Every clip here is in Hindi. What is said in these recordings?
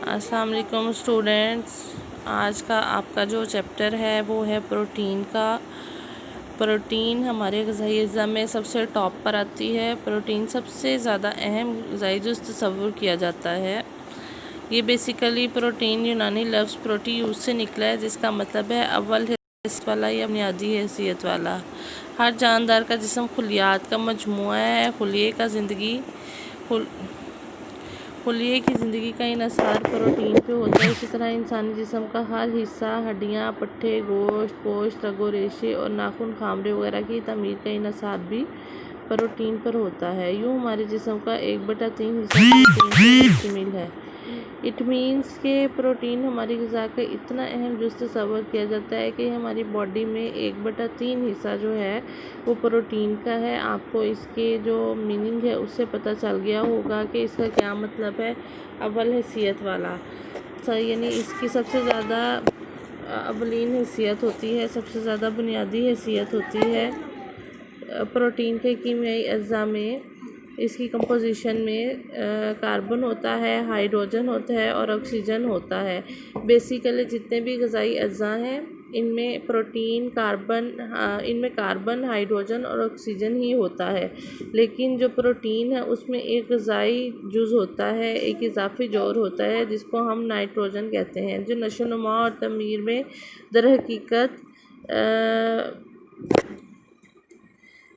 अस्सलाम वालेकुम स्टूडेंट्स। आज का आपका जो चैप्टर है वो है प्रोटीन का। प्रोटीन हमारे ग़िज़ाई अज़्ज़ा में सबसे टॉप पर आती है। प्रोटीन सबसे ज़्यादा अहम ग़िज़ाई जुज़ तस्वुर किया जाता है। ये बेसिकली प्रोटीन यूनानी लफ्ज़ प्रोटीयूस से निकला है, जिसका मतलब है अव्वल हैसियत वाला या बुनियादी हैसियत वाला। हर जानदार का जिस्म खुलियात का मजमूआ है। खुलिये की ज़िंदगी का इन्हिसार प्रोटीन पे होता है। इसी तरह इंसानी जिस्म का हर हिस्सा, हड्डियाँ, पट्ठे, गोश्त, पोश्त, रगो रेशे और नाखून, खामरे वगैरह की तमीर का इन्हिसार भी प्रोटीन पर होता है। यूँ हमारे जिस्म का 1/3 हिस्सा प्रोटीन पर मुश्तमिल है। इट मीन्स के प्रोटीन हमारी ग़िज़ा का इतना अहम जुज़ तस्वर किया जाता है कि हमारी बॉडी में 1/3 हिस्सा जो है वो प्रोटीन का है। आपको इसके जो मीनिंग है उससे पता चल गया होगा कि इसका क्या मतलब है अव्वल हैसियत वाला। यानी इसकी सबसे ज़्यादा अवलीन हैसियत होती है, सबसे ज़्यादा बुनियादी हैसियत होती है। प्रोटीन के कीमियाई अज्जा में इसकी कंपोजिशन में कार्बन होता है, हाइड्रोजन होता है और ऑक्सीजन होता है। बेसिकली जितने भी ग़िज़ाई अज्जा हैं इनमें कार्बन, हाइड्रोजन और ऑक्सीजन ही होता है। लेकिन जो प्रोटीन है उसमें एक ग़िज़ाई जुज़ होता है, एक इजाफ़ी जोर होता है जिसको हम नाइट्रोजन कहते हैं, जो नशोनुमा और तमीर में दरहकीकत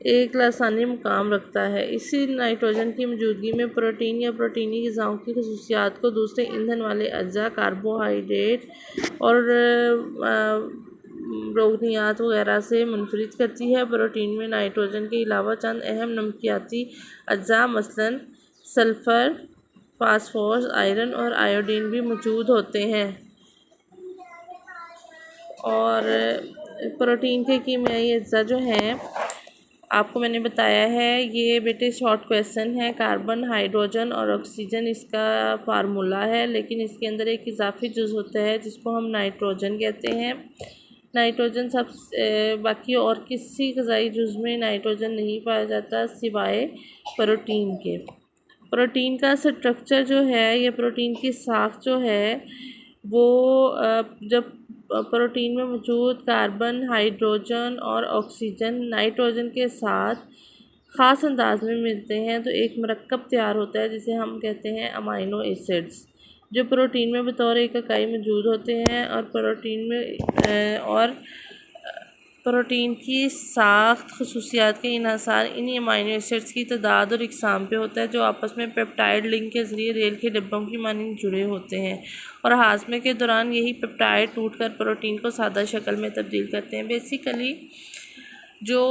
एक लासानी मुकाम रखता है। इसी नाइट्रोजन की मौजूदगी में प्रोटीन या प्रोटीनी ग़िज़ाओं की ख़ुसूसियात को दूसरे ईंधन वाले अज्जा, कार्बोहाइड्रेट और प्रोटीनियात वगैरह से मुनफरिद करती है। प्रोटीन में नाइट्रोजन के अलावा चंद अहम नमकियाती अज्जा मसलन सल्फ़र, फास्फोरस, आयरन और आयोडीन भी मौजूद होते हैं। और प्रोटीन के कीमियाई अज्जा जो हैं आपको मैंने बताया है, ये बेटे शॉर्ट क्वेश्चन है। कार्बन, हाइड्रोजन और ऑक्सीजन इसका फार्मूला है, लेकिन इसके अंदर एक इजाफ़ी जुज़ होता है जिसको हम नाइट्रोजन कहते हैं। नाइट्रोजन बाकी और किसी ग़िज़ाई जुज़ में नाइट्रोजन नहीं पाया जाता सिवाय प्रोटीन के। प्रोटीन का स्ट्रक्चर जो है या प्रोटीन की साख जो है वो जब प्रोटीन में मौजूद कार्बन, हाइड्रोजन और ऑक्सीजन नाइट्रोजन के साथ ख़ास अंदाज में मिलते हैं तो एक मरकब तैयार होता है जिसे हम कहते हैं अमाइनो एसिड्स, जो प्रोटीन में बतौर एक इकाई मौजूद होते हैं। और प्रोटीन की साख्त ख़ुसूसियात के इन्हिसार इन्हीं अमाइनो एसिड्स की तादाद और इकसाम पे होता है, जो आपस में पेप्टाइड लिंक के ज़रिए रेल के डिब्बों की मानिंद जुड़े होते हैं और हाज़मे के दौरान यही पेप्टाइड टूटकर प्रोटीन को सादा शक्ल में तब्दील करते हैं। बेसिकली जो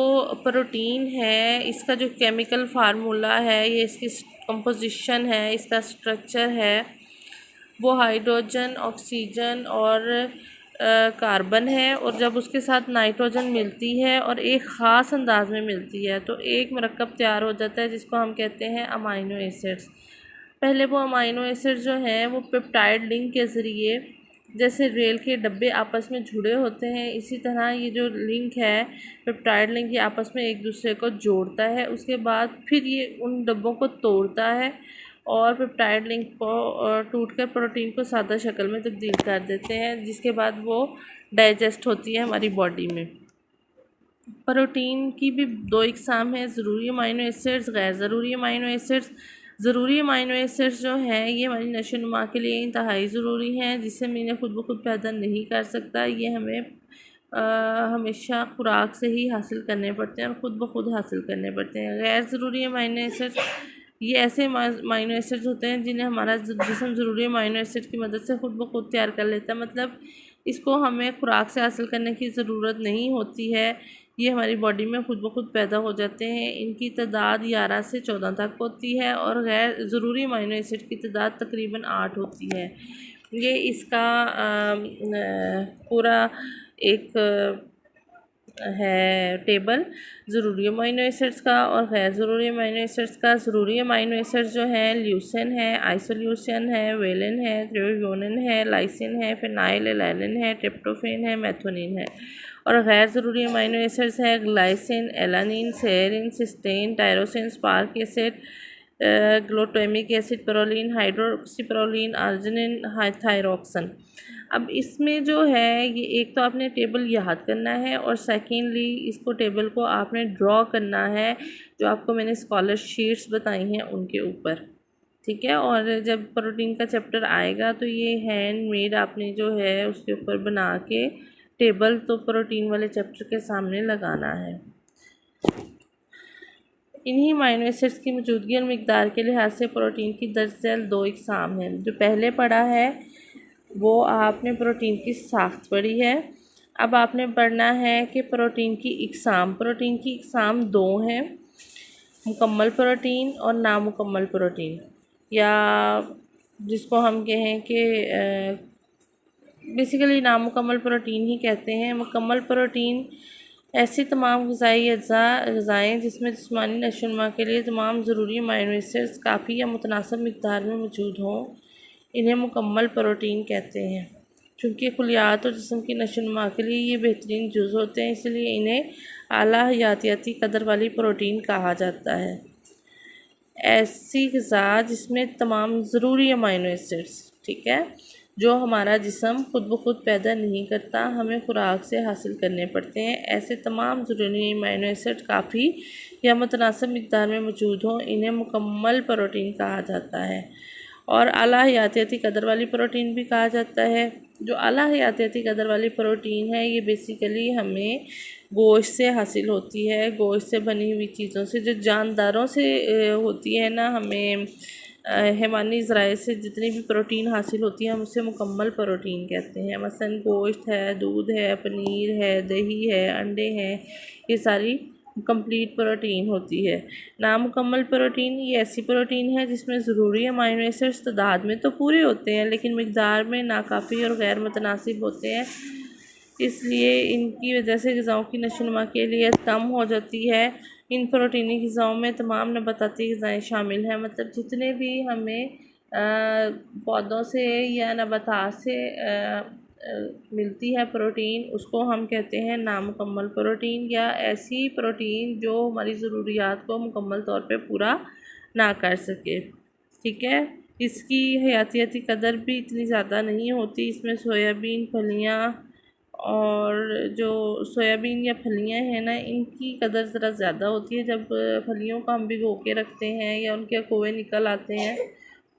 प्रोटीन है इसका जो केमिकल फार्मूला है, ये इसकी कंपोजिशन है, इसका स्ट्रक्चर है, वो हाइड्रोजन, ऑक्सीजन और कार्बन है। और जब उसके साथ नाइट्रोजन मिलती है और एक ख़ास अंदाज में मिलती है तो एक मरकब तैयार हो जाता है जिसको हम कहते हैं अमाइनो एसिड्स। पहले वो अमाइनो एसिड जो हैं वो पेप्टाइड लिंक के ज़रिए, जैसे रेल के डब्बे आपस में जुड़े होते हैं, इसी तरह ये जो लिंक है पेप्टाइड लिंक, ये आपस में एक दूसरे को जोड़ता है। उसके बाद फिर ये उन डब्बों को तोड़ता है और पेप्टाइड लिंक को टूटकर प्रोटीन को सादा शक्ल में तब्दील कर देते हैं, जिसके बाद वो डाइजेस्ट होती है हमारी बॉडी में। प्रोटीन की भी दो इकसाम हैं, ज़रूरी अमाइनो एसिड्स, गैर ज़रूरी अमाइनो एसिड्स। ज़रूरी अमाइनो एसिड्स जो हैं ये हमारी नशोनुमा के लिए इंतहाई ज़रूरी हैं, जिसे मीने खुद ब खुद पैदा नहीं कर सकता। ये हमें हमेशा खुराक से ही हासिल करने पड़ते हैं और ख़ुद ब खुद हासिल करने पड़ते हैं। गैर ज़रूरी अमाइनो एसिड्स ये ऐसे अमाइनो एसिड्स होते हैं जिन्हें हमारा जिस्म ज़रूरी अमाइनो एसिड की मदद से ख़ुद ब खुद तैयार कर लेता है, मतलब इसको हमें खुराक से हासिल करने की ज़रूरत नहीं होती है, ये हमारी बॉडी में ख़ुद ब खुद पैदा हो जाते हैं। इनकी तादाद 11 से 14 तक होती है और गैर ज़रूरी अमाइनो एसिड की तादाद तकरीबन 8 होती है। ये इसका पूरा एक है टेबल ज़रूरी अमाइनो एसिड्स का और गैर ज़रूरी अमाइनो एसिड्स का। ज़रूरी अमाइनो एसिड्स जो हैं ल्यूसिन है, आइसोल्यूसिन है, वेलिन है, थ्रेओनिन है, लाइसिन है, फिनाइल एलानिन है, ट्रिप्टोफैन है, मेथोनिन है। और गैर ज़रूरी अमाइनो एसिड्स है glycine, alanine, serine, cysteine, tyrosine, aspartic acid, glutamic acid, proline, hydroxyproline, arginine, thyroxine. अब इसमें जो है ये एक तो आपने टेबल याद करना है और सेकेंडली इसको टेबल को आपने ड्रॉ करना है जो आपको मैंने स्कॉलर शीट्स बताई हैं उनके ऊपर, ठीक है। और जब प्रोटीन का चैप्टर आएगा तो ये हैंडमेड आपने जो है उसके ऊपर बना के टेबल तो प्रोटीन वाले चैप्टर के सामने लगाना है। इन्हीं अमीनो एसिड्स की मौजूदगी और मिकदार के लिहाज से प्रोटीन की दरअसल 2 इकसाम हैं। जो पहले पढ़ा है वो आपने प्रोटीन की साख्त पढ़ी है। अब आपने पढ़ना है कि प्रोटीन की इकसाम। प्रोटीन की इकसाम 2 हैं, मुकम्मल प्रोटीन और नामुकम्मल प्रोटीन, या जिसको हम कहें कि बेसिकली नामुकम्मल प्रोटीन ही कहते हैं। मुकम्मल प्रोटीन ऐसी तमाम ग़िज़ाएँ जिसमें जिस्मानी नशोनुमा के लिए तमाम ज़रूरी अमीनो एसिड्स काफ़ी या मुतनासिब मिक़दार में मौजूद हों, इन्हें मुकम्मल प्रोटीन कहते हैं। चूँकि खुलियात और जिस्म की नशोनुमा के लिए ये बेहतरीन जुज़ होते हैं, इसलिए इन्हें आला हयातियाती कदर वाली प्रोटीन कहा जाता है। ऐसी ग़िज़ा जिसमें तमाम ज़रूरी अमीनो एसिड्स, ठीक है, जो हमारा जिस्म खुद ब खुद पैदा नहीं करता, हमें खुराक से हासिल करने पड़ते हैं, ऐसे तमाम ज़रूरी अमीनो एसिड काफ़ी या मुतनासिब मिक़दार में मौजूद हों, इन्हें मुकम्मल प्रोटीन कहा जाता है। और आला हयातियाती कदर वाली प्रोटीन भी कहा जाता है। जो आला हयातियाती कदर वाली प्रोटीन है ये बेसिकली हमें गोश्त से हासिल होती है, गोश्त से बनी हुई चीज़ों से, जो जानदारों से होती है ना, हमें हैवानी ज़राए से जितनी भी प्रोटीन हासिल होती है हम उसे मुकम्मल प्रोटीन कहते हैं। मसलन गोश्त है, दूध है, पनीर है, दही है, अंडे हैं, ये सारी कंप्लीट प्रोटीन होती है। नामुकम्मल प्रोटीन ये ऐसी प्रोटीन है जिसमें ज़रूरी अमीनो एसिड्स तादाद में तो पूरे होते हैं लेकिन मिक़दार में नाकाफ़ी और गैर मुतनासिब होते हैं, इसलिए इनकी वजह से ग़िज़ाओं की नशोनुमा के लिए कम हो जाती है। इन प्रोटीनी ग़िज़ाओं में तमाम नबाताती ग़िज़ाएँ शामिल हैं, मतलब जितने भी हमें पौधों से या नबातात से मिलती है प्रोटीन, उसको हम कहते हैं नामुकम्मल प्रोटीन, या ऐसी प्रोटीन जो हमारी ज़रूरियात को मुकम्मल तौर पे पूरा ना कर सके, ठीक है। इसकी हयातियाती कदर भी इतनी ज़्यादा नहीं होती। इसमें सोयाबीन, फलियाँ और जो सोयाबीन या फलियाँ हैं ना, इनकी कदर ज़रा ज़्यादा होती है। जब फलियों को हम भिगो के रखते हैं या उनके कोए निकल आते हैं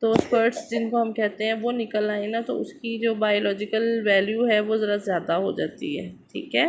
तो स्पर्ट्स जिनको हम कहते हैं वो निकल आए ना, तो उसकी जो बायोलॉजिकल वैल्यू है वो ज़रा ज़्यादा हो जाती है, ठीक है।